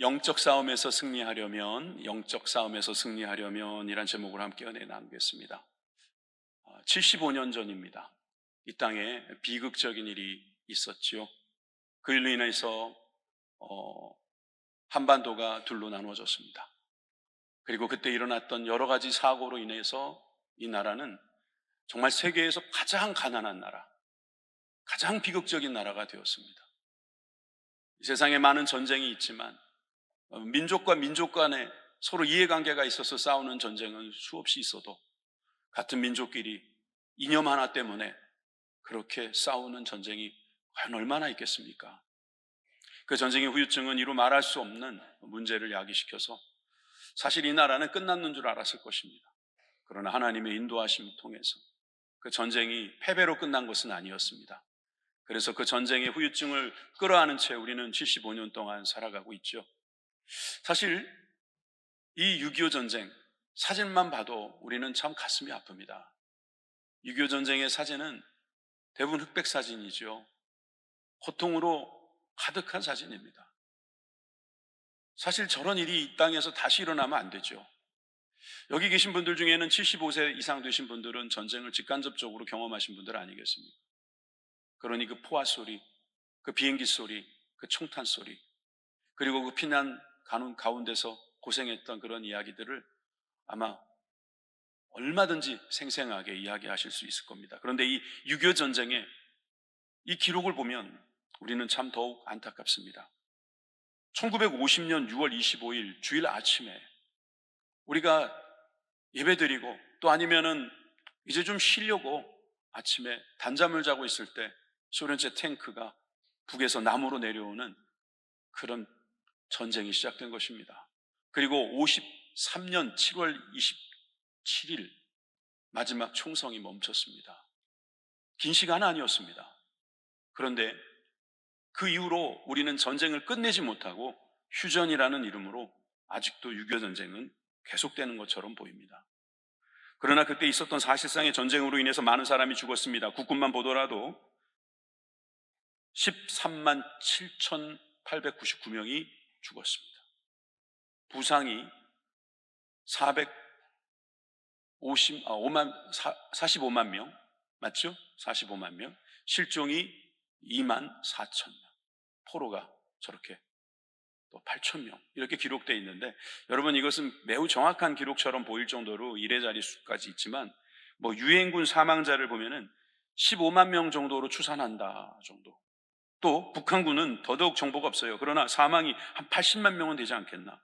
영적 싸움에서 승리하려면, 영적 싸움에서 승리하려면 이란 제목으로 함께 은혜 나누겠습니다. 75년 전입니다. 이 땅에 비극적인 일이 있었지요. 그 일로 인해서 한반도가 둘로 나누어졌습니다. 그리고 그때 일어났던 여러 가지 사고로 인해서 이 나라는 정말 세계에서 가장 가난한 나라, 가장 비극적인 나라가 되었습니다. 이 세상에 많은 전쟁이 있지만 민족과 민족 간에 서로 이해관계가 있어서 싸우는 전쟁은 수없이 있어도 같은 민족끼리 이념 하나 때문에 그렇게 싸우는 전쟁이 과연 얼마나 있겠습니까? 그 전쟁의 후유증은 이루 말할 수 없는 문제를 야기시켜서 사실 이 나라는 끝났는 줄 알았을 것입니다. 그러나 하나님의 인도하심을 통해서 그 전쟁이 패배로 끝난 것은 아니었습니다. 그래서 그 전쟁의 후유증을 끌어안은 채 우리는 75년 동안 살아가고 있죠. 사실 이 6.25 전쟁 사진만 봐도 우리는 참 가슴이 아픕니다. 6.25 전쟁의 사진은 대부분 흑백 사진이죠. 고통으로 가득한 사진입니다. 사실 저런 일이 이 땅에서 다시 일어나면 안 되죠. 여기 계신 분들 중에는 75세 이상 되신 분들은 전쟁을 직간접적으로 경험하신 분들 아니겠습니까? 그러니 그 포화 소리, 그 비행기 소리, 그 총탄 소리, 그리고 그 피난 가운데서 고생했던 그런 이야기들을 아마 얼마든지 생생하게 이야기하실 수 있을 겁니다. 그런데 이 6.25 전쟁의 이 기록을 보면 우리는 참 더욱 안타깝습니다. 1950년 6월 25일 주일 아침에 우리가 예배드리고 또 아니면은 이제 좀 쉬려고 아침에 단잠을 자고 있을 때 소련제 탱크가 북에서 남으로 내려오는 그런 전쟁이 시작된 것입니다. 그리고 53년 7월 27일 마지막 총성이 멈췄습니다. 긴 시간 아니었습니다. 그런데 그 이후로 우리는 전쟁을 끝내지 못하고 휴전이라는 이름으로 아직도 6.25 전쟁은 계속되는 것처럼 보입니다. 그러나 그때 있었던 사실상의 전쟁으로 인해서 많은 사람이 죽었습니다. 국군만 보더라도 13만 7,899명이 죽었습니다. 부상이 45만 명, 맞죠? 45만 명. 실종이 2만 4천 명. 포로가 저렇게 또 8천 명 이렇게 기록되어 있는데, 여러분 이것은 매우 정확한 기록처럼 보일 정도로 이래저래 수까지 있지만 유엔군 사망자를 보면은 15만 명 정도로 추산한다 정도. 또 북한군은 더더욱 정보가 없어요. 그러나 사망이 한 80만 명은 되지 않겠나.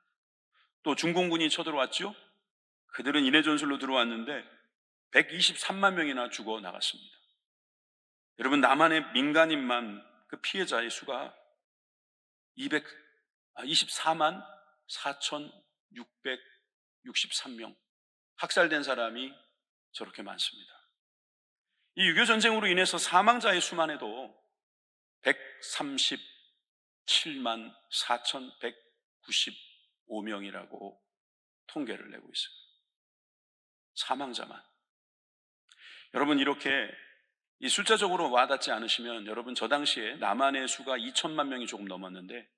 또 중공군이 쳐들어왔죠. 그들은 인해 전술로 들어왔는데 123만 명이나 죽어 나갔습니다. 여러분 남한의 민간인만 그 피해자의 수가 24만 4,663명, 학살된 사람이 저렇게 많습니다. 이 6.25 전쟁으로 인해서 사망자의 수만 해도 137만 4,195명이라고 통계를 내고 있어요. 사망자만. 여러분 이렇게 이 숫자적으로 와닿지 않으시면, 여러분 저 당시에 남한의 수가 2천만 명이 조금 넘었는데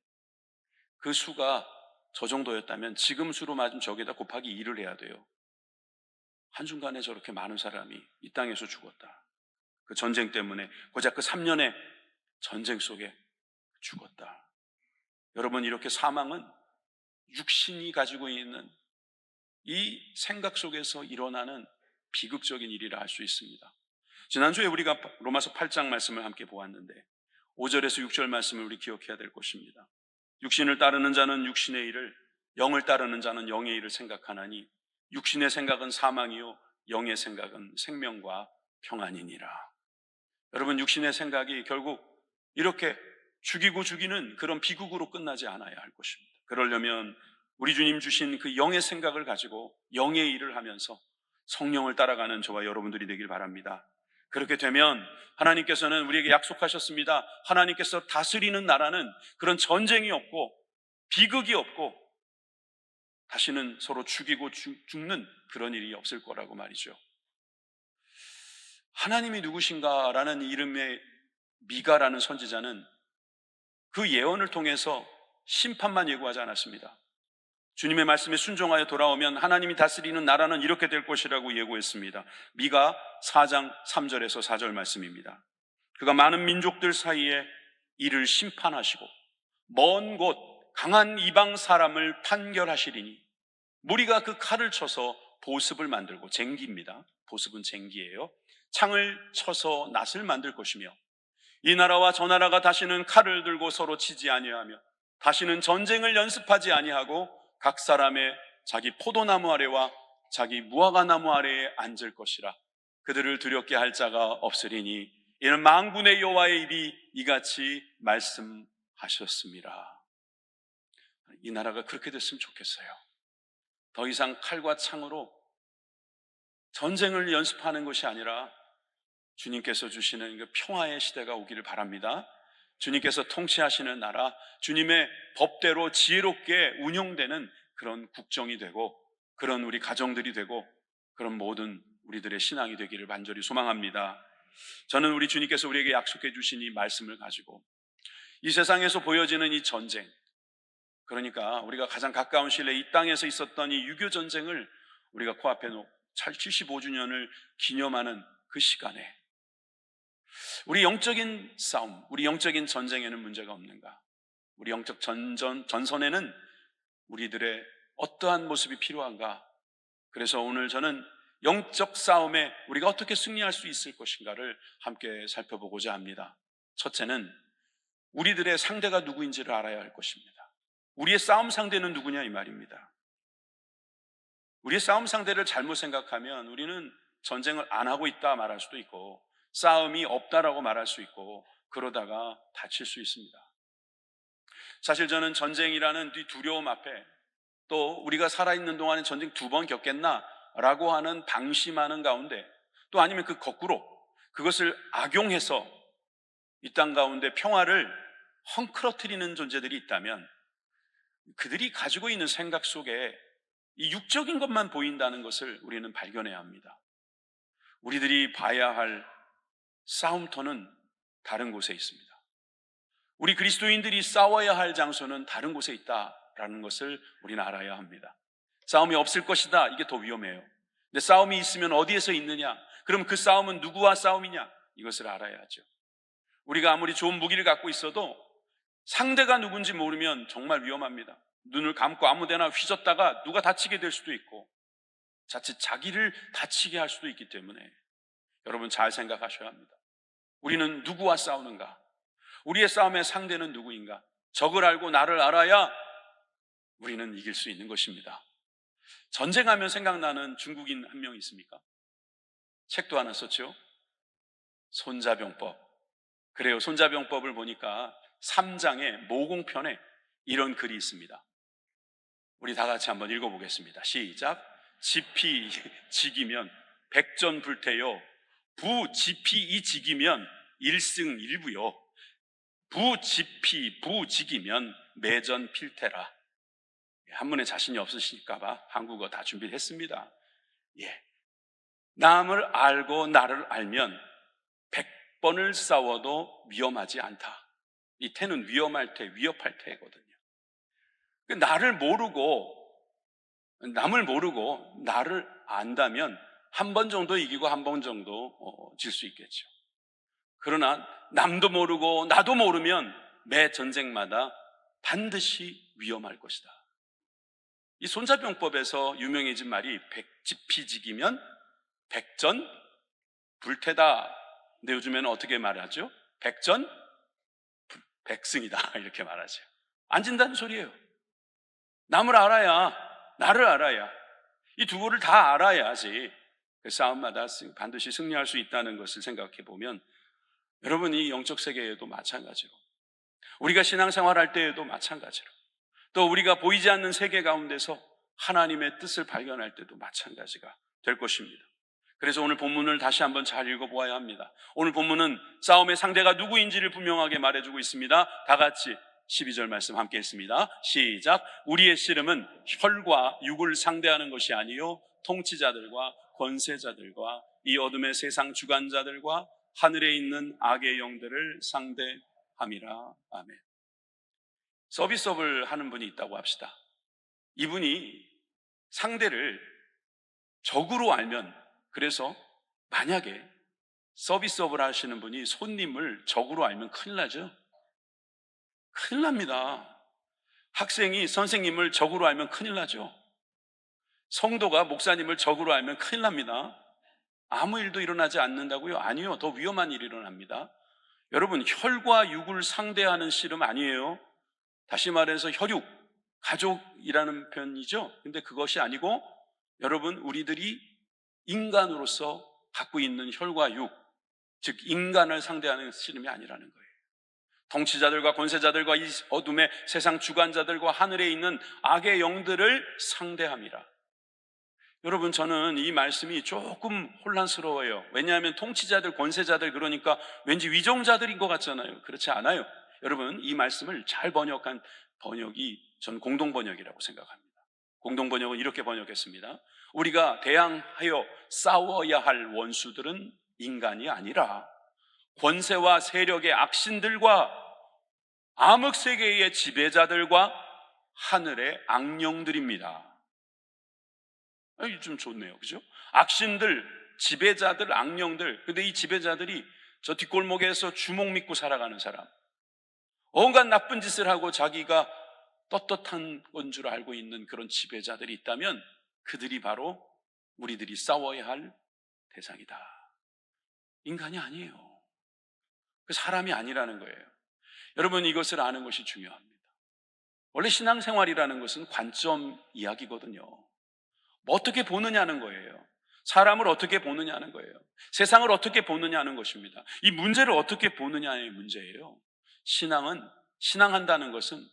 그 수가 저 정도였다면 지금 수로 맞으면 저기다 곱하기 2를 해야 돼요. 한순간에 저렇게 많은 사람이 이 땅에서 죽었다. 그 전쟁 때문에 고작 그 3년의 전쟁 속에 죽었다. 여러분 이렇게 사망은 육신이 가지고 있는 이 생각 속에서 일어나는 비극적인 일이라 할 수 있습니다. 지난주에 우리가 로마서 8장 말씀을 함께 보았는데 5절에서 6절 말씀을 우리 기억해야 될 것입니다. 육신을 따르는 자는 육신의 일을, 영을 따르는 자는 영의 일을 생각하나니 육신의 생각은 사망이요 영의 생각은 생명과 평안이니라. 여러분 육신의 생각이 결국 이렇게 죽이고 죽이는 그런 비극으로 끝나지 않아야 할 것입니다. 그러려면 우리 주님 주신 그 영의 생각을 가지고 영의 일을 하면서 성령을 따라가는 저와 여러분들이 되길 바랍니다. 그렇게 되면 하나님께서는 우리에게 약속하셨습니다. 하나님께서 다스리는 나라는 그런 전쟁이 없고 비극이 없고 다시는 서로 죽이고 죽는 그런 일이 없을 거라고 말이죠. 하나님이 누구신가라는 이름의 미가라는 선지자는 그 예언을 통해서 심판만 예고하지 않았습니다. 주님의 말씀에 순종하여 돌아오면 하나님이 다스리는 나라는 이렇게 될 것이라고 예고했습니다. 미가 4장 3절에서 4절 말씀입니다. 그가 많은 민족들 사이에 이를 심판하시고 먼 곳 강한 이방 사람을 판결하시리니 무리가 그 칼을 쳐서 보습을 만들고, 쟁기입니다. 보습은 쟁기예요. 창을 쳐서 낫을 만들 것이며, 이 나라와 저 나라가 다시는 칼을 들고 서로 치지 아니하며 다시는 전쟁을 연습하지 아니하고 각 사람의 자기 포도나무 아래와 자기 무화과나무 아래에 앉을 것이라. 그들을 두렵게 할 자가 없으리니 이는 만군의 여호와의 입이 이같이 말씀하셨습니다. 이 나라가 그렇게 됐으면 좋겠어요. 더 이상 칼과 창으로 전쟁을 연습하는 것이 아니라 주님께서 주시는 그 평화의 시대가 오기를 바랍니다. 주님께서 통치하시는 나라, 주님의 법대로 지혜롭게 운영되는 그런 국정이 되고, 그런 우리 가정들이 되고, 그런 모든 우리들의 신앙이 되기를 간절히 소망합니다. 저는 우리 주님께서 우리에게 약속해 주신 이 말씀을 가지고 이 세상에서 보여지는 이 전쟁, 그러니까 우리가 가장 가까운 시일에 이 땅에서 있었던 이 유교 전쟁을 우리가 코앞에 놓고 75주년을 기념하는 그 시간에 우리 영적인 싸움, 우리 영적인 전쟁에는 문제가 없는가? 우리 영적 전선에는 우리들의 어떠한 모습이 필요한가? 그래서 오늘 저는 영적 싸움에 우리가 어떻게 승리할 수 있을 것인가를 함께 살펴보고자 합니다. 첫째는 우리들의 상대가 누구인지를 알아야 할 것입니다. 우리의 싸움 상대는 누구냐 이 말입니다. 우리의 싸움 상대를 잘못 생각하면 우리는 전쟁을 안 하고 있다 말할 수도 있고, 싸움이 없다라고 말할 수 있고, 그러다가 다칠 수 있습니다. 사실 저는 전쟁이라는 이 두려움 앞에, 또 우리가 살아있는 동안에 전쟁 2번 겪겠나 라고 하는 방심하는 가운데, 또 아니면 그 거꾸로 그것을 악용해서 이 땅 가운데 평화를 헝클어뜨리는 존재들이 있다면, 그들이 가지고 있는 생각 속에 이 육적인 것만 보인다는 것을 우리는 발견해야 합니다. 우리들이 봐야 할 싸움터는 다른 곳에 있습니다. 우리 그리스도인들이 싸워야 할 장소는 다른 곳에 있다라는 것을 우리는 알아야 합니다. 싸움이 없을 것이다, 이게 더 위험해요. 근데 싸움이 있으면 어디에서 있느냐? 그럼 그 싸움은 누구와 싸움이냐? 이것을 알아야 하죠. 우리가 아무리 좋은 무기를 갖고 있어도 상대가 누군지 모르면 정말 위험합니다. 눈을 감고 아무데나 휘젓다가 누가 다치게 될 수도 있고, 자칫 자기를 다치게 할 수도 있기 때문에 여러분 잘 생각하셔야 합니다. 우리는 누구와 싸우는가? 우리의 싸움의 상대는 누구인가? 적을 알고 나를 알아야 우리는 이길 수 있는 것입니다. 전쟁하면 생각나는 중국인 한 명 있습니까? 책도 하나 썼죠? 손자병법. 그래요. 손자병법을 보니까 3장의 모공편에 이런 글이 있습니다. 우리 다 같이 한번 읽어보겠습니다. 시작. 지피 지기면 백전불태요. 부지피 이지기면 일승일부요. 부지피 부지기면 매전필태라. 한문에 자신이 없으실까봐 한국어 다 준비를 했습니다. 예. 남을 알고 나를 알면 100번을 싸워도 위험하지 않다. 이 태는 위험할 태, 위협할 태거든요. 나를 모르고, 남을 모르고 나를 안다면 한 번 정도 이기고 한 번 정도 질 수 있겠죠. 그러나 남도 모르고 나도 모르면 매 전쟁마다 반드시 위험할 것이다. 이 손자병법에서 유명해진 말이 백지피지기면 백전 불태다. 근데 요즘에는 어떻게 말하죠? 백전 백승이다 이렇게 말하죠. 안 진다는 소리예요. 남을 알아야, 나를 알아야, 이 두 구를 다 알아야지 그 싸움마다 반드시 승리할 수 있다는 것을 생각해 보면, 여러분 이 영적 세계에도 마찬가지로, 우리가 신앙생활할 때에도 마찬가지로, 또 우리가 보이지 않는 세계 가운데서 하나님의 뜻을 발견할 때도 마찬가지가 될 것입니다. 그래서 오늘 본문을 다시 한번 잘 읽어보아야 합니다. 오늘 본문은 싸움의 상대가 누구인지를 분명하게 말해주고 있습니다. 다 같이 12절 말씀 함께 했습니다. 시작. 우리의 씨름은 혈과 육을 상대하는 것이 아니요 통치자들과 권세자들과 이 어둠의 세상 주관자들과 하늘에 있는 악의 영들을 상대함이라. 아멘. 서비스업을 하는 분이 있다고 합시다. 이분이 상대를 적으로 알면, 그래서 만약에 서비스업을 하시는 분이 손님을 적으로 알면 큰일 나죠? 큰일 납니다. 학생이 선생님을 적으로 알면 큰일 나죠? 성도가 목사님을 적으로 알면 큰일 납니다. 아무 일도 일어나지 않는다고요? 아니요. 더 위험한 일이 일어납니다. 여러분, 혈과 육을 상대하는 씨름 아니에요. 다시 말해서 혈육, 가족이라는 편이죠. 근데 그것이 아니고, 여러분, 우리들이 인간으로서 갖고 있는 혈과 육, 즉 인간을 상대하는 씨름이 아니라는 거예요. 통치자들과 권세자들과 이 어둠의 세상 주관자들과 하늘에 있는 악의 영들을 상대함이라. 여러분, 저는 이 말씀이 조금 혼란스러워요. 왜냐하면 통치자들, 권세자들, 그러니까 왠지 위정자들인 것 같잖아요. 그렇지 않아요. 여러분, 이 말씀을 잘 번역한 번역이 전 공동번역이라고 생각합니다. 공동번역은 이렇게 번역했습니다. 우리가 대항하여 싸워야 할 원수들은 인간이 아니라 권세와 세력의 악신들과 암흑세계의 지배자들과 하늘의 악령들입니다. 좀 좋네요. 그죠? 악신들, 지배자들, 악령들. 근데 이 지배자들이 저 뒷골목에서 주목 믿고 살아가는 사람, 온갖 나쁜 짓을 하고 자기가 떳떳한 건 줄 알고 있는 그런 지배자들이 있다면 그들이 바로 우리들이 싸워야 할 대상이다. 인간이 아니에요. 그 사람이 아니라는 거예요. 여러분, 이것을 아는 것이 중요합니다. 원래 신앙생활이라는 것은 관점 이야기거든요. 어떻게 보느냐는 거예요. 사람을 어떻게 보느냐는 거예요. 세상을 어떻게 보느냐는 것입니다. 이 문제를 어떻게 보느냐의 문제예요. 신앙한다는 것은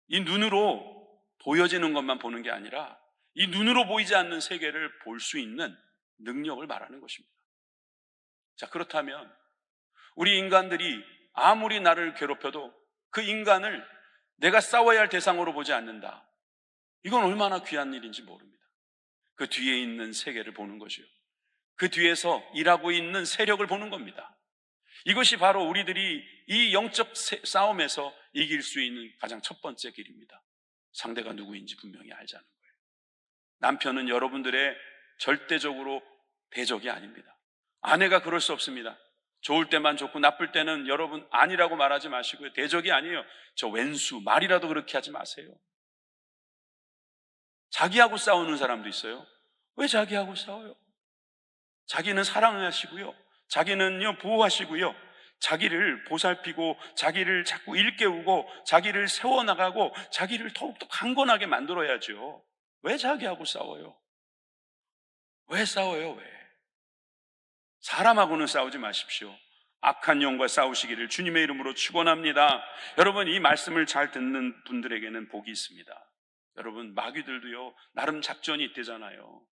이 눈으로 보여지는 것만 보는 게 아니라 이 눈으로 보이지 않는 세계를 볼 수 있는 능력을 말하는 것입니다. 자, 그렇다면 우리 인간들이 아무리 나를 괴롭혀도 그 인간을 내가 싸워야 할 대상으로 보지 않는다. 이건 얼마나 귀한 일인지 모릅니다. 그 뒤에 있는 세계를 보는 거죠. 그 뒤에서 일하고 있는 세력을 보는 겁니다. 이것이 바로 우리들이 이 영적 싸움에서 이길 수 있는 가장 첫 번째 길입니다. 상대가 누구인지 분명히 알자는 거예요. 남편은 여러분들의 절대적으로 대적이 아닙니다. 아내가 그럴 수 없습니다. 좋을 때만 좋고 나쁠 때는 여러분 아니라고 말하지 마시고요. 대적이 아니에요. 저 왼수, 말이라도 그렇게 하지 마세요. 자기하고 싸우는 사람도 있어요. 왜 자기하고 싸워요? 자기는 사랑하시고요, 자기는요 보호하시고요, 자기를 보살피고 자기를 자꾸 일깨우고 자기를 세워나가고 자기를 더욱더 강건하게 만들어야죠. 왜 자기하고 싸워요? 왜 싸워요? 왜? 사람하고는 싸우지 마십시오. 악한 영과 싸우시기를 주님의 이름으로 축원합니다. 여러분, 이 말씀을 잘 듣는 분들에게는 복이 있습니다. 여러분, 마귀들도요 나름 작전이 있대잖아요.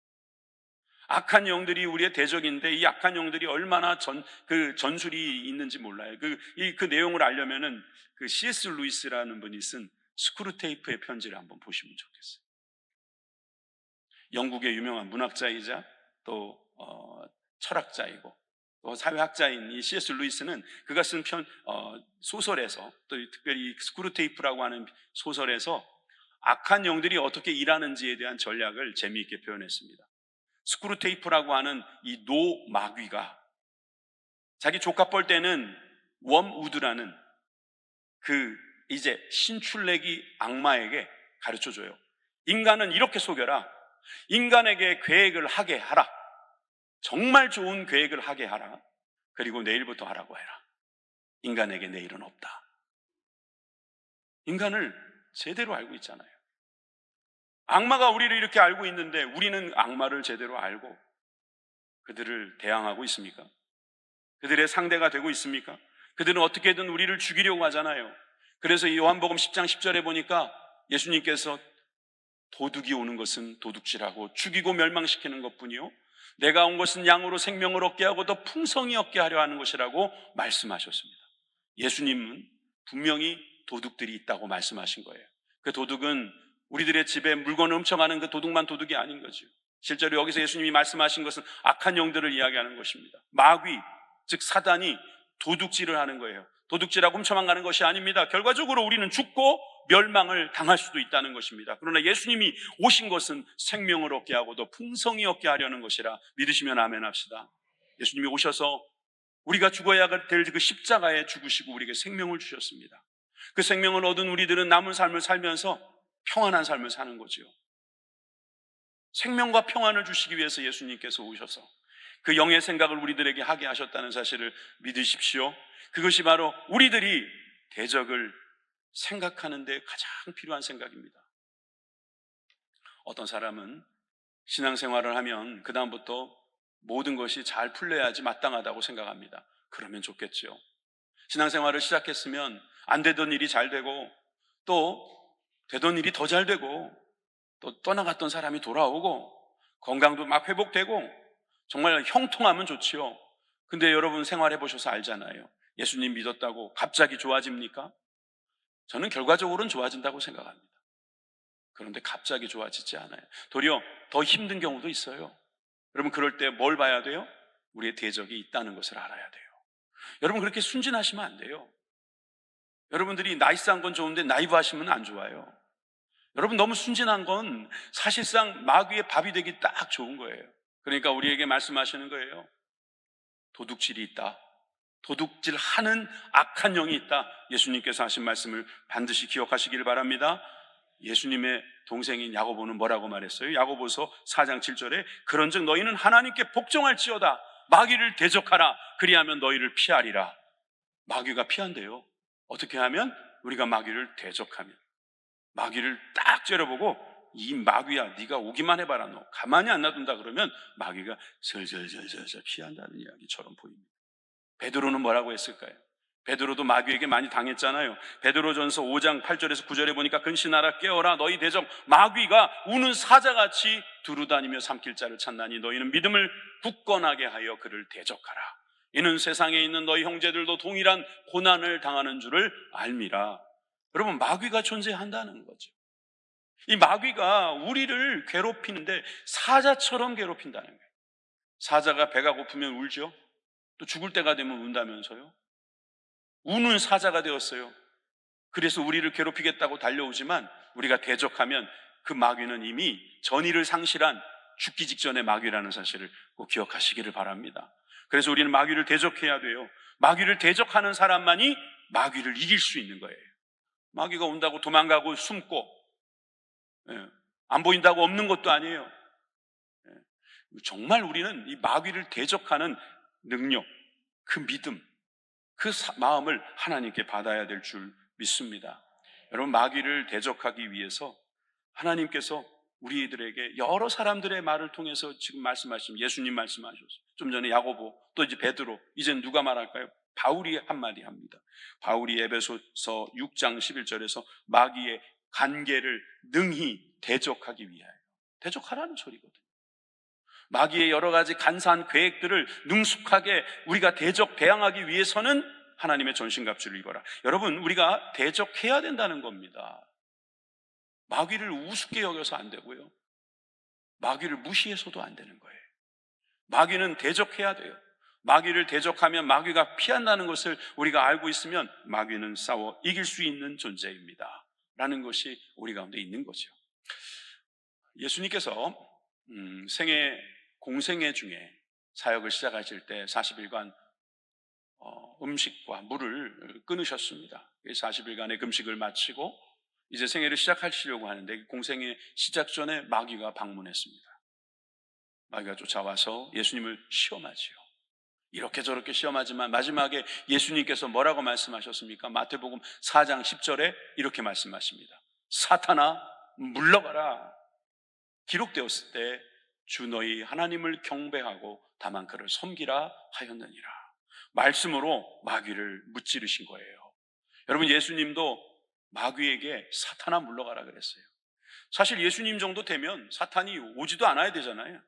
악한 영들이 우리의 대적인데 이 악한 영들이 얼마나 전술이 있는지 몰라요. 그 내용을 알려면은 그 C.S. 루이스라는 분이 쓴 스크루테이프의 편지를 한번 보시면 좋겠어요. 영국의 유명한 문학자이자 또 철학자이고 또 사회학자인 이 C.S. 루이스는 그가 쓴 소설에서, 또 특별히 스크루테이프라고 하는 소설에서 악한 영들이 어떻게 일하는지에 대한 전략을 재미있게 표현했습니다. 스크루테이프라고 하는 이 노마귀가 자기 조카뻘 때는 웜우드라는 이제 신출내기 악마에게 가르쳐줘요. 인간은 이렇게 속여라. 인간에게 계획을 하게 하라. 정말 좋은 계획을 하게 하라. 그리고 내일부터 하라고 해라. 인간에게 내일은 없다. 인간을 제대로 알고 있잖아요. 악마가 우리를 이렇게 알고 있는데 우리는 악마를 제대로 알고 그들을 대항하고 있습니까? 그들의 상대가 되고 있습니까? 그들은 어떻게든 우리를 죽이려고 하잖아요. 그래서 이 요한복음 10장 10절에 보니까 예수님께서 도둑이 오는 것은 도둑질하고 죽이고 멸망시키는 것뿐이요, 내가 온 것은 양으로 생명을 얻게 하고 더 풍성히 얻게 하려 하는 것이라고 말씀하셨습니다. 예수님은 분명히 도둑들이 있다고 말씀하신 거예요. 그 도둑은 우리들의 집에 물건을 훔쳐가는 그 도둑만 도둑이 아닌 거죠. 실제로 여기서 예수님이 말씀하신 것은 악한 영들을 이야기하는 것입니다. 마귀, 즉 사단이 도둑질을 하는 거예요. 도둑질하고 훔쳐만 가는 것이 아닙니다. 결과적으로 우리는 죽고 멸망을 당할 수도 있다는 것입니다. 그러나 예수님이 오신 것은 생명을 얻게 하고 또 풍성히 얻게 하려는 것이라 믿으시면 아멘 합시다. 예수님이 오셔서 우리가 죽어야 될 그 십자가에 죽으시고 우리에게 생명을 주셨습니다. 그 생명을 얻은 우리들은 남은 삶을 살면서 평안한 삶을 사는 거지요. 생명과 평안을 주시기 위해서 예수님께서 오셔서 그 영의 생각을 우리들에게 하게 하셨다는 사실을 믿으십시오. 그것이 바로 우리들이 대적을 생각하는 데 가장 필요한 생각입니다. 어떤 사람은 신앙생활을 하면 그 다음부터 모든 것이 잘 풀려야지 마땅하다고 생각합니다. 그러면 좋겠죠. 신앙생활을 시작했으면 안 되던 일이 잘 되고 또 되던 일이 더 잘 되고 또 떠나갔던 사람이 돌아오고 건강도 막 회복되고 정말 형통하면 좋지요. 근데 여러분 생활해 보셔서 알잖아요. 예수님 믿었다고 갑자기 좋아집니까? 저는 결과적으로는 좋아진다고 생각합니다. 그런데 갑자기 좋아지지 않아요. 도리어 더 힘든 경우도 있어요. 여러분 그럴 때 뭘 봐야 돼요? 우리의 대적이 있다는 것을 알아야 돼요. 여러분 그렇게 순진하시면 안 돼요. 여러분들이 나이스한 건 좋은데 나이브하시면 안 좋아요. 여러분 너무 순진한 건 사실상 마귀의 밥이 되기 딱 좋은 거예요. 그러니까 우리에게 말씀하시는 거예요. 도둑질이 있다. 도둑질하는 악한 영이 있다. 예수님께서 하신 말씀을 반드시 기억하시길 바랍니다. 예수님의 동생인 야고보는 뭐라고 말했어요? 야고보서 4장 7절에 그런즉 너희는 하나님께 복종할지어다. 마귀를 대적하라. 그리하면 너희를 피하리라. 마귀가 피한대요. 어떻게 하면? 우리가 마귀를 대적하면. 마귀를 딱 째려보고 이 마귀야 네가 오기만 해봐라. 너 가만히 안 놔둔다 그러면 마귀가 슬슬슬슬 피한다는 이야기처럼 보입니다. 베드로는 뭐라고 했을까요? 베드로도 마귀에게 많이 당했잖아요. 베드로전서 5장 8절에서 9절에 보니까 근신하라 깨어라 너희 대적 마귀가 우는 사자같이 두루다니며 삼킬 자를 찾나니 너희는 믿음을 굳건하게 하여 그를 대적하라. 이는 세상에 있는 너희 형제들도 동일한 고난을 당하는 줄을 알미라. 여러분 마귀가 존재한다는 거죠. 이 마귀가 우리를 괴롭히는데 사자처럼 괴롭힌다는 거예요. 사자가 배가 고프면 울죠. 또 죽을 때가 되면 운다면서요. 우는 사자가 되었어요. 그래서 우리를 괴롭히겠다고 달려오지만 우리가 대적하면 그 마귀는 이미 전의를 상실한 죽기 직전의 마귀라는 사실을 꼭 기억하시기를 바랍니다. 그래서 우리는 마귀를 대적해야 돼요. 마귀를 대적하는 사람만이 마귀를 이길 수 있는 거예요. 마귀가 온다고 도망가고 숨고 안 보인다고 없는 것도 아니에요. 정말 우리는 이 마귀를 대적하는 능력, 그 믿음, 그 마음을 하나님께 받아야 될 줄 믿습니다. 여러분 마귀를 대적하기 위해서 하나님께서 우리들에게 여러 사람들의 말을 통해서 지금 말씀하신 예수님 말씀하셨어요. 좀 전에 야고보, 또 이제 베드로, 이젠 누가 말할까요? 바울이 한마디 합니다. 바울이 에베소서 6장 11절에서 마귀의 간계를 능히 대적하기 위하여, 대적하라는 소리거든요. 마귀의 여러 가지 간사한 계획들을 능숙하게 우리가 대항하기 위해서는 하나님의 전신갑주를 입어라. 여러분 우리가 대적해야 된다는 겁니다. 마귀를 우습게 여겨서 안 되고요. 마귀를 무시해서도 안 되는 거예요. 마귀는 대적해야 돼요. 마귀를 대적하면 마귀가 피한다는 것을 우리가 알고 있으면 마귀는 싸워 이길 수 있는 존재입니다 라는 것이 우리 가운데 있는 거죠. 예수님께서 공생애 중에 사역을 시작하실 때 40일간 음식과 물을 끊으셨습니다. 40일간의 금식을 마치고 이제 생애를 시작하시려고 하는데 공생애 시작 전에 마귀가 방문했습니다. 마귀가 쫓아와서 예수님을 시험하지요. 이렇게 저렇게 시험하지만 마지막에 예수님께서 뭐라고 말씀하셨습니까? 마태복음 4장 10절에 이렇게 말씀하십니다. 사탄아 물러가라. 기록되었을 때 주 너희 하나님을 경배하고 다만 그를 섬기라 하였느니라. 말씀으로 마귀를 무찌르신 거예요. 여러분 예수님도 마귀에게 사탄아 물러가라 그랬어요. 사실 예수님 정도 되면 사탄이 오지도 않아야 되잖아요.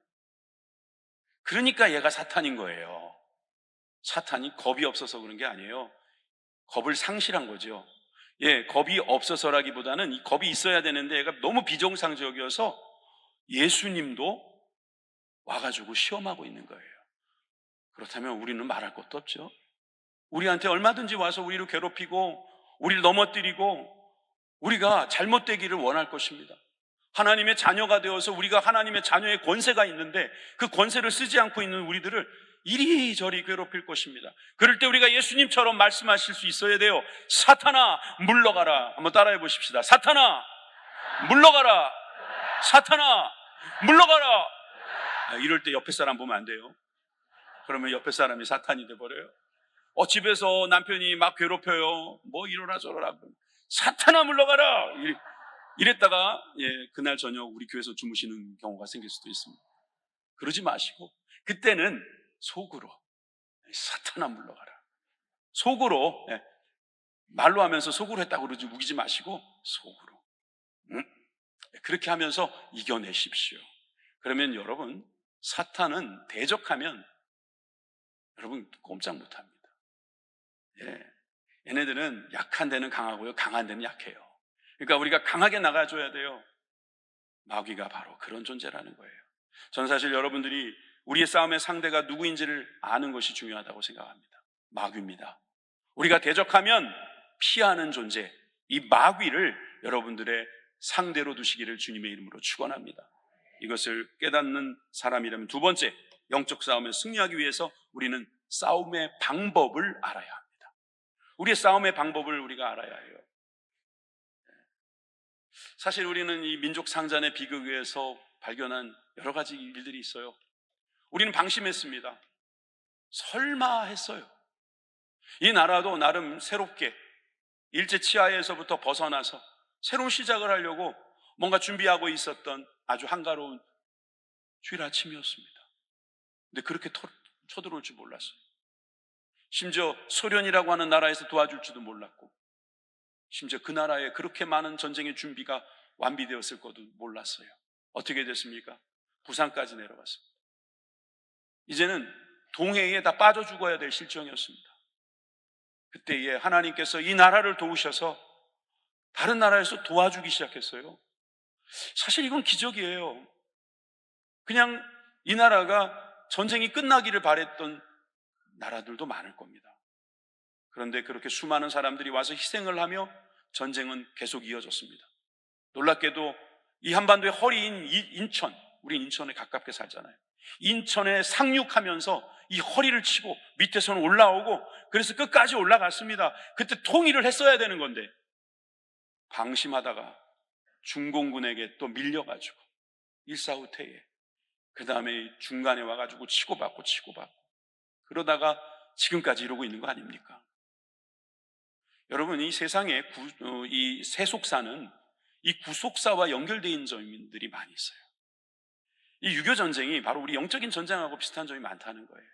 그러니까 얘가 사탄인 거예요. 사탄이 겁이 없어서 그런 게 아니에요. 겁을 상실한 거죠. 겁이 없어서라기보다는 이 겁이 있어야 되는데 얘가 너무 비정상적이어서 예수님도 와가지고 시험하고 있는 거예요. 그렇다면 우리는 말할 것도 없죠. 우리한테 얼마든지 와서 우리를 괴롭히고 우리를 넘어뜨리고 우리가 잘못되기를 원할 것입니다. 하나님의 자녀가 되어서 우리가 하나님의 자녀의 권세가 있는데 그 권세를 쓰지 않고 있는 우리들을 이리저리 괴롭힐 것입니다. 그럴 때 우리가 예수님처럼 말씀하실 수 있어야 돼요. 사탄아 물러가라. 한번 따라해 보십시다. 사탄아 물러가라. 사탄아 물러가라. 이럴 때 옆에 사람 보면 안 돼요. 그러면 옆에 사람이 사탄이 돼버려요. 집에서 남편이 막 괴롭혀요. 뭐 이러라 저러라. 사탄아 물러가라. 이랬다가 그날 저녁 우리 교회에서 주무시는 경우가 생길 수도 있습니다. 그러지 마시고 그때는 속으로 사탄아 물러가라. 속으로 말로 하면서 속으로 했다고 그러지 우기지 마시고 속으로 그렇게 하면서 이겨내십시오. 그러면 여러분 사탄은 대적하면 여러분 꼼짝 못합니다. 얘네들은 약한 데는 강하고요, 강한 데는 약해요. 그러니까 우리가 강하게 나가줘야 돼요. 마귀가 바로 그런 존재라는 거예요. 저는 사실 여러분들이 우리의 싸움의 상대가 누구인지를 아는 것이 중요하다고 생각합니다. 마귀입니다. 우리가 대적하면 피하는 존재, 이 마귀를 여러분들의 상대로 두시기를 주님의 이름으로 축원합니다. 이것을 깨닫는 사람이라면 두 번째, 영적 싸움에 승리하기 위해서 우리는 싸움의 방법을 알아야 합니다. 우리의 싸움의 방법을 우리가 알아야 해요. 사실 우리는 이 민족 상잔의 비극에서 발견한 여러 가지 일들이 있어요. 우리는 방심했습니다. 설마 했어요. 이 나라도 나름 새롭게 일제 치하에서부터 벗어나서 새로운 시작을 하려고 뭔가 준비하고 있었던 아주 한가로운 주일 아침이었습니다. 근데 그렇게 쳐들어올 줄 몰랐어요. 심지어 소련이라고 하는 나라에서 도와줄 줄도 몰랐고 심지어 그 나라에 그렇게 많은 전쟁의 준비가 완비되었을 것도 몰랐어요. 어떻게 됐습니까? 부산까지 내려갔습니다. 이제는 동해에 다 빠져 죽어야 될 실정이었습니다. 그때에 하나님께서 이 나라를 도우셔서 다른 나라에서 도와주기 시작했어요. 사실 이건 기적이에요. 그냥 이 나라가 전쟁이 끝나기를 바랬던 나라들도 많을 겁니다. 그런데 그렇게 수많은 사람들이 와서 희생을 하며 전쟁은 계속 이어졌습니다. 놀랍게도 이 한반도의 허리인 인천, 우리 인천에 가깝게 살잖아요. 인천에 상륙하면서 이 허리를 치고 밑에서는 올라오고 그래서 끝까지 올라갔습니다. 그때 통일을 했어야 되는 건데 방심하다가 중공군에게 또 밀려가지고 일사후퇴에 그 다음에 중간에 와가지고 치고받고 그러다가 지금까지 이러고 있는 거 아닙니까? 여러분 이 세상에 이 세속사는 이 구속사와 연결되어 있는 점들이 많이 있어요. 이 유교 전쟁이 바로 우리 영적인 전쟁하고 비슷한 점이 많다는 거예요.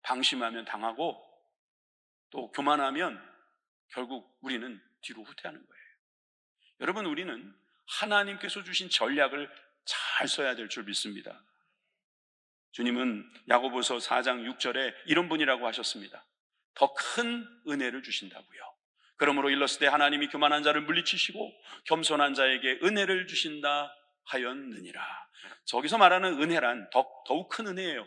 방심하면 당하고 또 교만하면 결국 우리는 뒤로 후퇴하는 거예요. 여러분 우리는 하나님께서 주신 전략을 잘 써야 될 줄 믿습니다. 주님은 야고보서 4장 6절에 이런 분이라고 하셨습니다. 더 큰 은혜를 주신다고요. 그러므로 일렀을 때 하나님이 교만한 자를 물리치시고 겸손한 자에게 은혜를 주신다 하였느니라. 저기서 말하는 은혜란 더욱 큰 은혜예요.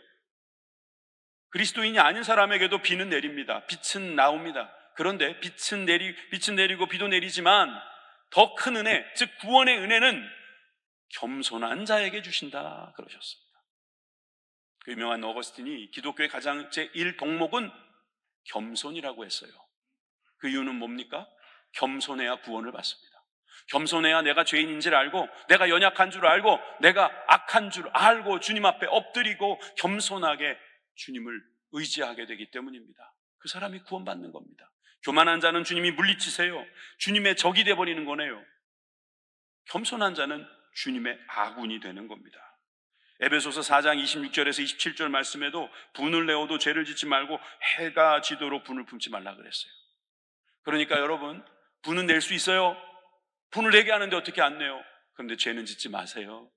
그리스도인이 아닌 사람에게도 비는 내립니다. 빛은 나옵니다. 그런데 빛은 내리고 비도 내리지만 더 큰 은혜, 즉 구원의 은혜는 겸손한 자에게 주신다 그러셨습니다. 그 유명한 어거스틴이 기독교의 가장 제1동목은 겸손이라고 했어요. 그 이유는 뭡니까? 겸손해야 구원을 받습니다. 겸손해야 내가 죄인인 줄 알고 내가 연약한 줄 알고 내가 악한 줄 알고 주님 앞에 엎드리고 겸손하게 주님을 의지하게 되기 때문입니다. 그 사람이 구원받는 겁니다. 교만한 자는 주님이 물리치세요. 주님의 적이 되어버리는 거네요. 겸손한 자는 주님의 아군이 되는 겁니다. 에베소서 4장 26절에서 27절 말씀에도 분을 내어도 죄를 짓지 말고 해가 지도록 분을 품지 말라 그랬어요. 그러니까 여러분 분은 낼 수 있어요. 분을 내게 하는데 어떻게 안 내요? 그런데 죄는 짓지 마세요.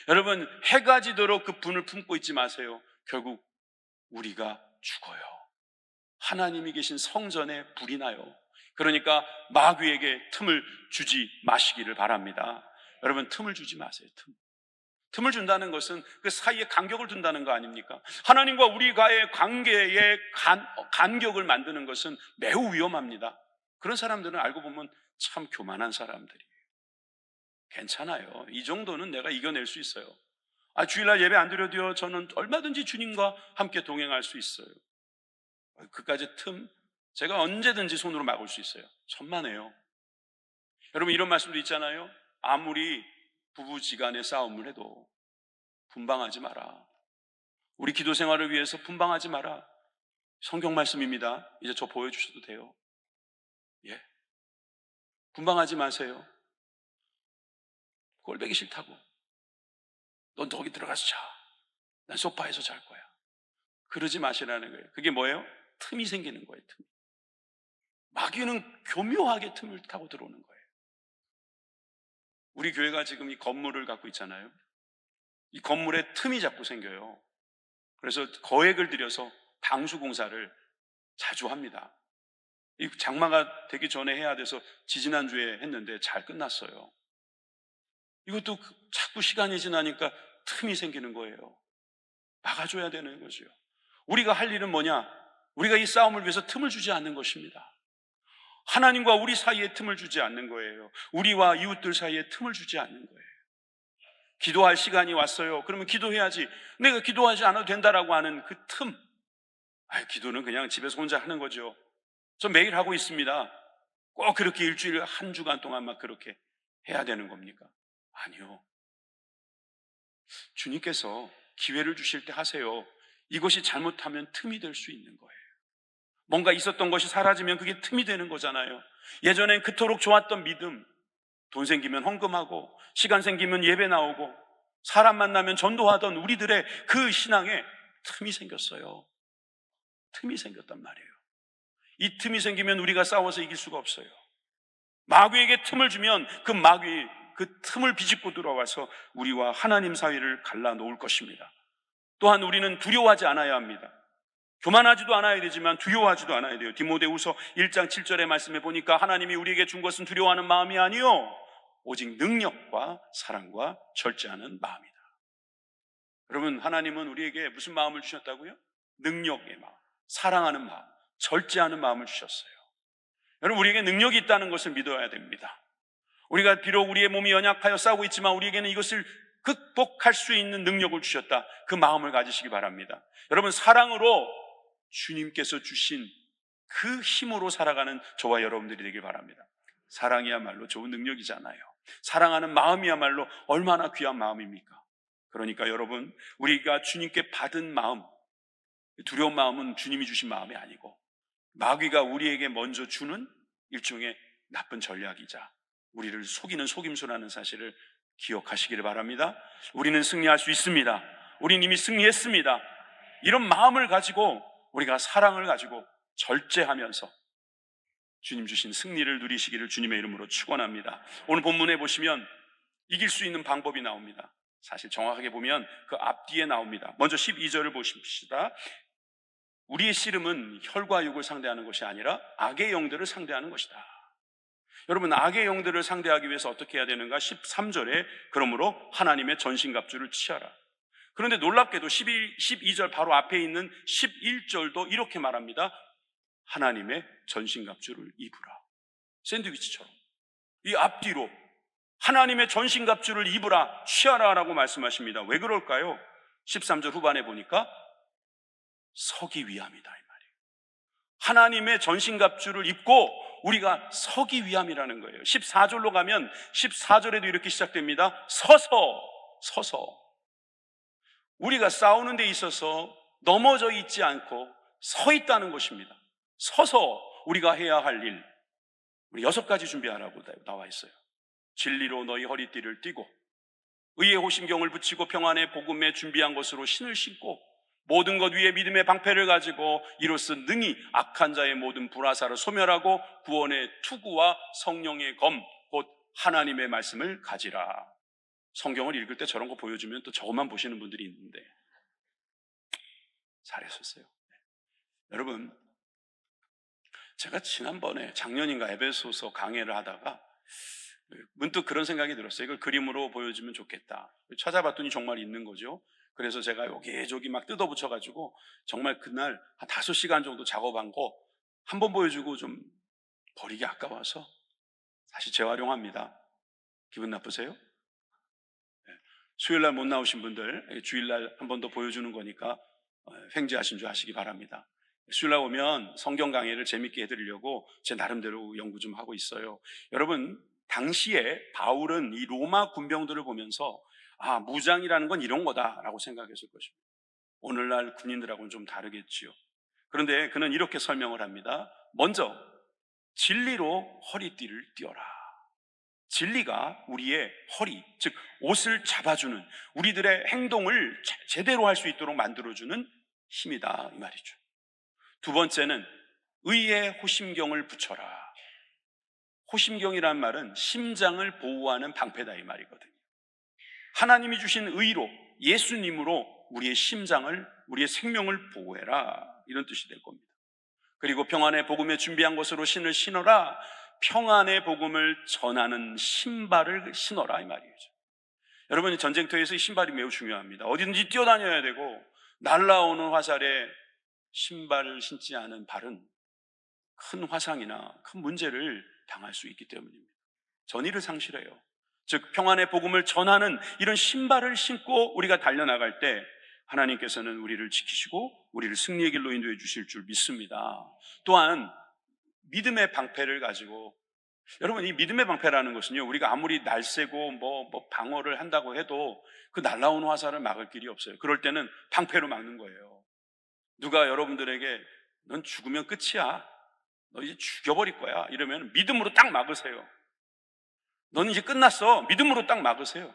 여러분 해가 지도록 그 분을 품고 있지 마세요. 결국 우리가 죽어요. 하나님이 계신 성전에 불이 나요. 그러니까 마귀에게 틈을 주지 마시기를 바랍니다. 여러분 틈을 주지 마세요. 틈을 준다는 것은 그 사이에 간격을 둔다는 거 아닙니까? 하나님과 우리가의 관계에 간격을 만드는 것은 매우 위험합니다. 그런 사람들은 알고 보면 참 교만한 사람들이에요. 괜찮아요. 이 정도는 내가 이겨낼 수 있어요. 주일날 예배 안 드려도요, 저는 얼마든지 주님과 함께 동행할 수 있어요. 그까지 틈 제가 언제든지 손으로 막을 수 있어요. 천만에요. 여러분, 이런 말씀도 있잖아요. 아무리 부부지간의 싸움을 해도 분방하지 마라. 우리 기도 생활을 위해서 분방하지 마라. 성경 말씀입니다. 이제 저 보여주셔도 돼요. 예, 분방하지 마세요. 꼴보기 싫다고. 넌 거기 들어가서 자. 난 소파에서 잘 거야. 그러지 마시라는 거예요. 그게 뭐예요? 틈이 생기는 거예요. 틈. 마귀는 교묘하게 틈을 타고 들어오는 거예요. 우리 교회가 지금 이 건물을 갖고 있잖아요. 이 건물에 틈이 자꾸 생겨요. 그래서 거액을 들여서 방수 공사를 자주 합니다. 이 장마가 되기 전에 해야 돼서 지지난주에 했는데 잘 끝났어요. 이것도 자꾸 시간이 지나니까 틈이 생기는 거예요. 막아줘야 되는 거죠. 우리가 할 일은 뭐냐? 우리가 이 싸움을 위해서 틈을 주지 않는 것입니다. 하나님과 우리 사이에 틈을 주지 않는 거예요. 우리와 이웃들 사이에 틈을 주지 않는 거예요. 기도할 시간이 왔어요. 그러면 기도해야지. 내가 기도하지 않아도 된다라고 하는 그 틈. 기도는 그냥 집에서 혼자 하는 거죠. 저 매일 하고 있습니다. 꼭 그렇게 일주일 한 주간 동안 막 그렇게 해야 되는 겁니까? 아니요. 주님께서 기회를 주실 때 하세요. 이것이 잘못하면 틈이 될 수 있는 거예요. 뭔가 있었던 것이 사라지면 그게 틈이 되는 거잖아요. 예전엔 그토록 좋았던 믿음, 돈 생기면 헌금하고 시간 생기면 예배 나오고 사람 만나면 전도하던 우리들의 그 신앙에 틈이 생겼어요. 틈이 생겼단 말이에요. 이 틈이 생기면 우리가 싸워서 이길 수가 없어요. 마귀에게 틈을 주면 그 마귀 그 틈을 비집고 들어와서 우리와 하나님 사이를 갈라놓을 것입니다. 또한 우리는 두려워하지 않아야 합니다. 교만하지도 않아야 되지만 두려워하지도 않아야 돼요. 디모데후서 1장 7절의 말씀에 보니까 하나님이 우리에게 준 것은 두려워하는 마음이 아니요 오직 능력과 사랑과 절제하는 마음이다. 여러분, 하나님은 우리에게 무슨 마음을 주셨다고요? 능력의 마음, 사랑하는 마음, 절제하는 마음을 주셨어요. 여러분, 우리에게 능력이 있다는 것을 믿어야 됩니다. 우리가 비록 우리의 몸이 연약하여 싸우고 있지만 우리에게는 이것을 극복할 수 있는 능력을 주셨다. 그 마음을 가지시기 바랍니다. 여러분, 사랑으로 주님께서 주신 그 힘으로 살아가는 저와 여러분들이 되길 바랍니다. 사랑이야말로 좋은 능력이잖아요. 사랑하는 마음이야말로 얼마나 귀한 마음입니까? 그러니까 여러분, 우리가 주님께 받은 마음, 두려운 마음은 주님이 주신 마음이 아니고 마귀가 우리에게 먼저 주는 일종의 나쁜 전략이자 우리를 속이는 속임수라는 사실을 기억하시기를 바랍니다. 우리는 승리할 수 있습니다. 우리는 이미 승리했습니다. 이런 마음을 가지고 우리가 사랑을 가지고 절제하면서 주님 주신 승리를 누리시기를 주님의 이름으로 축원합니다. 오늘 본문에 보시면 이길 수 있는 방법이 나옵니다. 사실 정확하게 보면 그 앞뒤에 나옵니다. 먼저 12절을 보십시다. 우리의 씨름은 혈과 육을 상대하는 것이 아니라 악의 영들을 상대하는 것이다. 여러분, 악의 영들을 상대하기 위해서 어떻게 해야 되는가? 13절에 그러므로 하나님의 전신갑주를 취하라. 그런데 놀랍게도 12절 바로 앞에 있는 11절도 이렇게 말합니다. 하나님의 전신갑주를 입으라. 샌드위치처럼 이 앞뒤로 하나님의 전신갑주를 입으라, 취하라라고 말씀하십니다. 왜 그럴까요? 13절 후반에 보니까 서기 위함이다 이 말이에요. 하나님의 전신갑주를 입고 우리가 서기 위함이라는 거예요. 14절로 가면 14절에도 이렇게 시작됩니다. 서서 우리가 싸우는 데 있어서 넘어져 있지 않고 서 있다는 것입니다. 서서 우리가 해야 할 일, 우리 6가지 준비하라고 나와 있어요. 진리로 너희 허리띠를 띠고 의의 호심경을 붙이고 평안의 복음에 준비한 것으로 신을 신고 모든 것 위에 믿음의 방패를 가지고 이로써 능히 악한 자의 모든 불화사를 소멸하고 구원의 투구와 성령의 검 곧 하나님의 말씀을 가지라. 성경을 읽을 때 저런 거 보여주면 또 저것만 보시는 분들이 있는데 잘했었어요. 여러분, 제가 지난번에 작년인가 에베소서 강해를 하다가 문득 그런 생각이 들었어요. 이걸 그림으로 보여주면 좋겠다. 찾아봤더니 정말 있는 거죠. 그래서 제가 여기저기 막 뜯어붙여가지고 정말 그날 한 5시간 정도 작업한 거 한 번 보여주고 좀 버리기 아까워서 다시 재활용합니다. 기분 나쁘세요? 네. 수요일날 못 나오신 분들 주일날 한 번 더 보여주는 거니까 횡재하신 줄 아시기 바랍니다. 수요일날 오면 성경 강의를 재밌게 해드리려고 제 나름대로 연구 좀 하고 있어요. 여러분, 당시에 바울은 이 로마 군병들을 보면서 무장이라는 건 이런 거다라고 생각했을 것입니다. 오늘날 군인들하고는 좀 다르겠지요. 그런데 그는 이렇게 설명을 합니다. 먼저 진리로 허리띠를 띠어라. 진리가 우리의 허리, 즉 옷을 잡아주는, 우리들의 행동을 제대로 할 수 있도록 만들어주는 힘이다, 이 말이죠. 두 번째는 의의 호심경을 붙여라. 호심경이란 말은 심장을 보호하는 방패다, 이 말이거든요. 하나님이 주신 의로, 예수님으로 우리의 심장을, 우리의 생명을 보호해라, 이런 뜻이 될 겁니다. 그리고 평안의 복음에 준비한 것으로 신을 신어라. 평안의 복음을 전하는 신발을 신어라, 이 말이죠. 여러분, 전쟁터에서 이 신발이 매우 중요합니다. 어디든지 뛰어다녀야 되고 날아오는 화살에 신발을 신지 않은 발은 큰 화상이나 큰 문제를 당할 수 있기 때문입니다. 전의를 상실해요. 즉 평안의 복음을 전하는 이런 신발을 신고 우리가 달려나갈 때 하나님께서는 우리를 지키시고 우리를 승리의 길로 인도해 주실 줄 믿습니다. 또한 믿음의 방패를 가지고, 여러분, 이 믿음의 방패라는 것은요, 우리가 아무리 날쌔고 뭐 방어를 한다고 해도 그 날아오는 화살을 막을 길이 없어요. 그럴 때는 방패로 막는 거예요. 누가 여러분들에게 넌 죽으면 끝이야, 너 이제 죽여버릴 거야, 이러면 믿음으로 딱 막으세요. 너는 이제 끝났어, 믿음으로 딱 막으세요.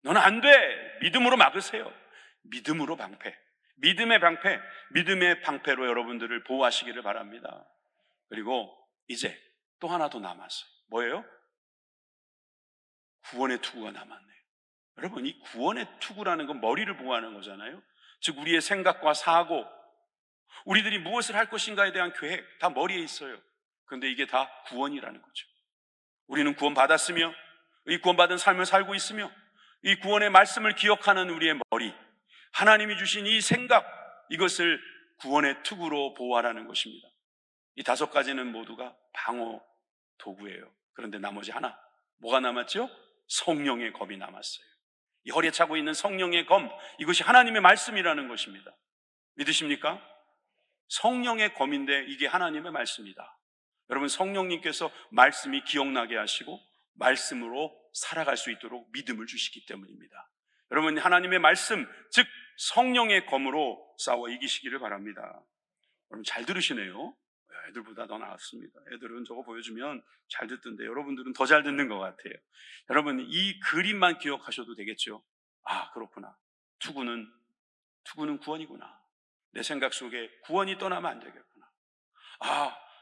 너는 안 돼, 믿음으로 막으세요. 믿음으로 방패, 믿음의 방패, 믿음의 방패로 여러분들을 보호하시기를 바랍니다. 그리고 이제 또 하나 더 남았어요. 뭐예요? 구원의 투구가 남았네요. 여러분, 이 구원의 투구라는 건 머리를 보호하는 거잖아요. 즉 우리의 생각과 사고, 우리들이 무엇을 할 것인가에 대한 계획, 다 머리에 있어요. 그런데 이게 다 구원이라는 거죠. 우리는 구원받았으며 이 구원받은 삶을 살고 있으며 이 구원의 말씀을 기억하는 우리의 머리, 하나님이 주신 이 생각, 이것을 구원의 투구로 보호하라는 것입니다. 이 5가지는 모두가 방어 도구예요. 그런데 나머지 하나, 뭐가 남았죠? 성령의 검이 남았어요. 이 허리에 차고 있는 성령의 검, 이것이 하나님의 말씀이라는 것입니다. 믿으십니까? 성령의 검인데 이게 하나님의 말씀이다. 여러분, 성령님께서 말씀이 기억나게 하시고 말씀으로 살아갈 수 있도록 믿음을 주시기 때문입니다. 여러분, 하나님의 말씀, 즉 성령의 검으로 싸워 이기시기를 바랍니다. 여러분, 잘 들으시네요. 애들보다 더 나았습니다. 애들은 저거 보여주면 잘 듣던데 여러분들은 더 잘 듣는 것 같아요. 여러분, 이 그림만 기억하셔도 되겠죠. 그렇구나. 투구는 구원이구나. 내 생각 속에 구원이 떠나면 안 되겠구나.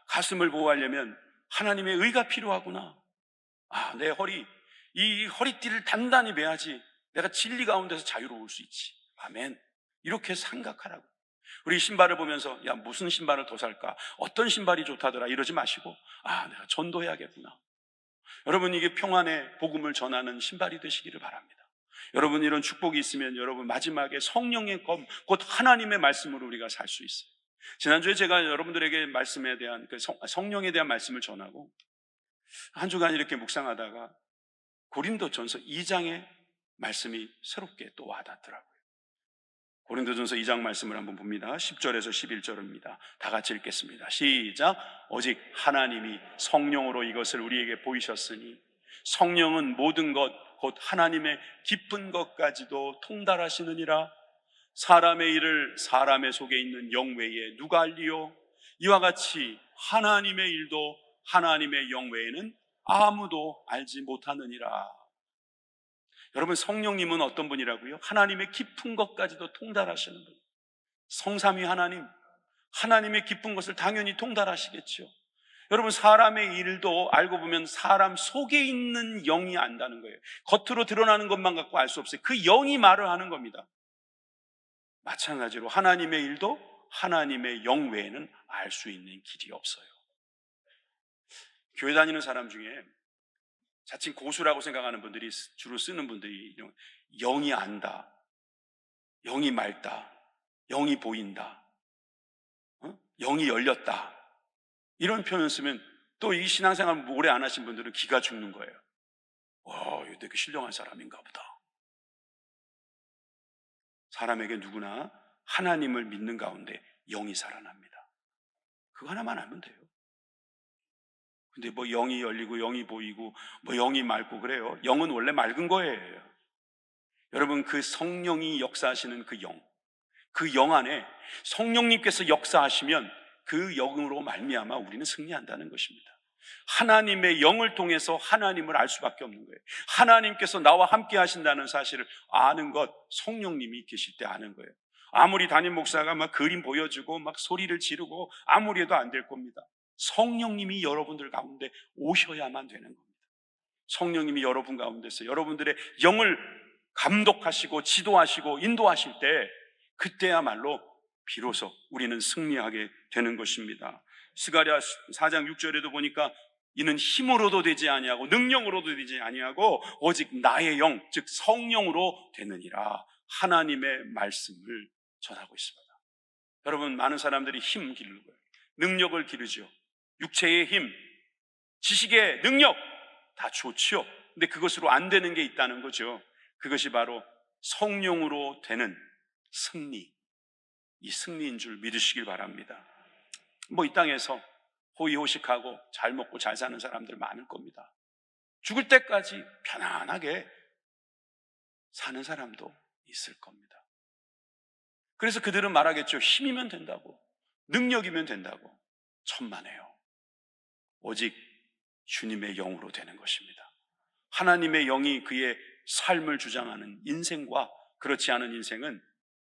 가슴을 보호하려면 하나님의 의가 필요하구나. 내 허리, 이 허리띠를 단단히 매야지 내가 진리 가운데서 자유로울 수 있지. 아멘. 이렇게 생각하라고. 우리 신발을 보면서 무슨 신발을 더 살까? 어떤 신발이 좋다더라 이러지 마시고 내가 전도해야겠구나. 여러분, 이게 평안의 복음을 전하는 신발이 되시기를 바랍니다. 여러분, 이런 축복이 있으면 여러분 마지막에 성령의 검, 곧 하나님의 말씀으로 우리가 살 수 있어요. 지난주에 제가 여러분들에게 말씀에 대한 성령에 대한 말씀을 전하고 한 주간 이렇게 묵상하다가 고린도전서 2장의 말씀이 새롭게 또 와닿더라고요. 고린도전서 2장 말씀을 한번 봅니다. 10절에서 11절입니다. 다 같이 읽겠습니다. 시작. 오직 하나님이 성령으로 이것을 우리에게 보이셨으니 성령은 모든 것 곧 하나님의 깊은 것까지도 통달하시느니라. 사람의 일을 사람의 속에 있는 영 외에 누가 알리요? 이와 같이 하나님의 일도 하나님의 영 외에는 아무도 알지 못하느니라. 여러분, 성령님은 어떤 분이라고요? 하나님의 깊은 것까지도 통달하시는 분. 성삼위 하나님, 하나님의 깊은 것을 당연히 통달하시겠죠. 여러분, 사람의 일도 알고 보면 사람 속에 있는 영이 안다는 거예요. 겉으로 드러나는 것만 갖고 알 수 없어요. 그 영이 말을 하는 겁니다. 마찬가지로 하나님의 일도 하나님의 영 외에는 알 수 있는 길이 없어요. 교회 다니는 사람 중에 자칭 고수라고 생각하는 분들이 주로 쓰는 분들이 영이 안다, 영이 맑다, 영이 보인다, 영이 열렸다, 이런 표현을 쓰면 또 이 신앙생활 오래 안 하신 분들은 기가 죽는 거예요. 와, 이거 되게 신령한 사람인가 보다. 사람에게 누구나 하나님을 믿는 가운데 영이 살아납니다. 그거 하나만 알면 돼요. 근데 뭐 영이 열리고 영이 보이고 뭐 영이 맑고 그래요. 영은 원래 맑은 거예요. 여러분, 그 성령이 역사하시는 그 영 안에 성령님께서 역사하시면 그 영으로 말미암아 우리는 승리한다는 것입니다. 하나님의 영을 통해서 하나님을 알 수밖에 없는 거예요. 하나님께서 나와 함께 하신다는 사실을 아는 것, 성령님이 계실 때 아는 거예요. 아무리 담임 목사가 막 그림 보여주고 막 소리를 지르고 아무리 해도 안 될 겁니다. 성령님이 여러분들 가운데 오셔야만 되는 겁니다. 성령님이 여러분 가운데서 여러분들의 영을 감독하시고 지도하시고 인도하실 때, 그때야말로 비로소 우리는 승리하게 되는 것입니다. 스가랴 4장 6절에도 보니까 이는 힘으로도 되지 아니하고 능력으로도 되지 아니하고 오직 나의 영, 즉 성령으로 되느니라, 하나님의 말씀을 전하고 있습니다. 여러분, 많은 사람들이 힘 기르고요, 능력을 기르죠. 육체의 힘, 지식의 능력 다 좋지요. 근데 그것으로 안 되는 게 있다는 거죠. 그것이 바로 성령으로 되는 승리, 이 승리인 줄 믿으시길 바랍니다. 뭐 이 땅에서 호의호식하고 잘 먹고 잘 사는 사람들 많을 겁니다. 죽을 때까지 편안하게 사는 사람도 있을 겁니다. 그래서 그들은 말하겠죠. 힘이면 된다고, 능력이면 된다고. 천만에요. 오직 주님의 영으로 되는 것입니다. 하나님의 영이 그의 삶을 주장하는 인생과 그렇지 않은 인생은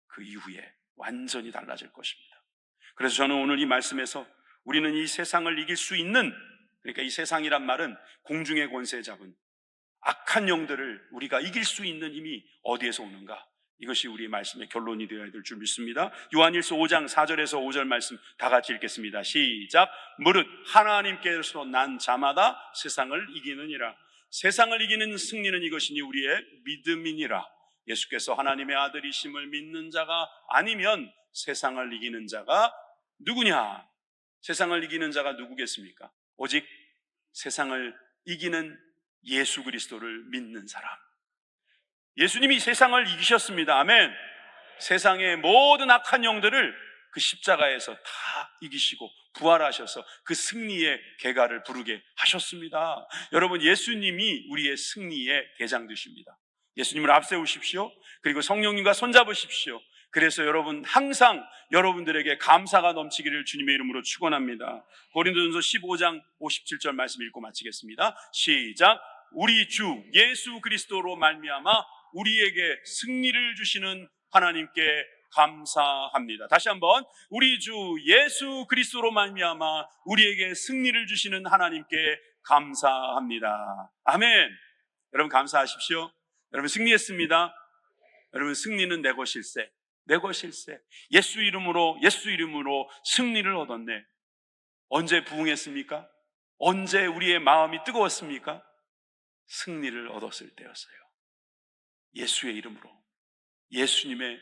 그 이후에 완전히 달라질 것입니다. 그래서 저는 오늘 이 말씀에서 우리는 이 세상을 이길 수 있는, 그러니까 이 세상이란 말은 공중의 권세 잡은 악한 영들을 우리가 이길 수 있는 힘이 어디에서 오는가, 이것이 우리의 말씀의 결론이 되어야 될 줄 믿습니다. 요한일서 5장 4절에서 5절 말씀 다 같이 읽겠습니다. 시작. 무릇 하나님께서 난 자마다 세상을 이기느니라. 세상을 이기는 승리는 이것이니 우리의 믿음이니라. 예수께서 하나님의 아들이심을 믿는 자가 아니면 세상을 이기는 자가 누구냐? 세상을 이기는 자가 누구겠습니까? 오직 세상을 이기는 예수 그리스도를 믿는 사람. 예수님이 세상을 이기셨습니다. 아멘. 세상의 모든 악한 영들을 그 십자가에서 다 이기시고 부활하셔서 그 승리의 계가를 부르게 하셨습니다. 여러분, 예수님이 우리의 승리의 대장 되십니다. 예수님을 앞세우십시오. 그리고 성령님과 손잡으십시오. 그래서 여러분, 항상 여러분들에게 감사가 넘치기를 주님의 이름으로 축원합니다. 고린도전서 15장 57절 말씀 읽고 마치겠습니다. 시작. 우리 주 예수 그리스도로 말미암아 우리에게 승리를 주시는 하나님께 감사합니다. 다시 한번, 우리 주 예수 그리스도로 말미암아 우리에게 승리를 주시는 하나님께 감사합니다. 아멘. 여러분, 감사하십시오. 여러분, 승리했습니다. 여러분, 승리는 내 것일세. 내 것일세. 예수 이름으로 승리를 얻었네. 언제 부응했습니까? 언제 우리의 마음이 뜨거웠습니까? 승리를 얻었을 때였어요. 예수의 이름으로, 예수님의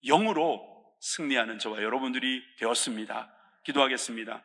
영으로 승리하는 저와 여러분들이 되었습니다. 기도하겠습니다.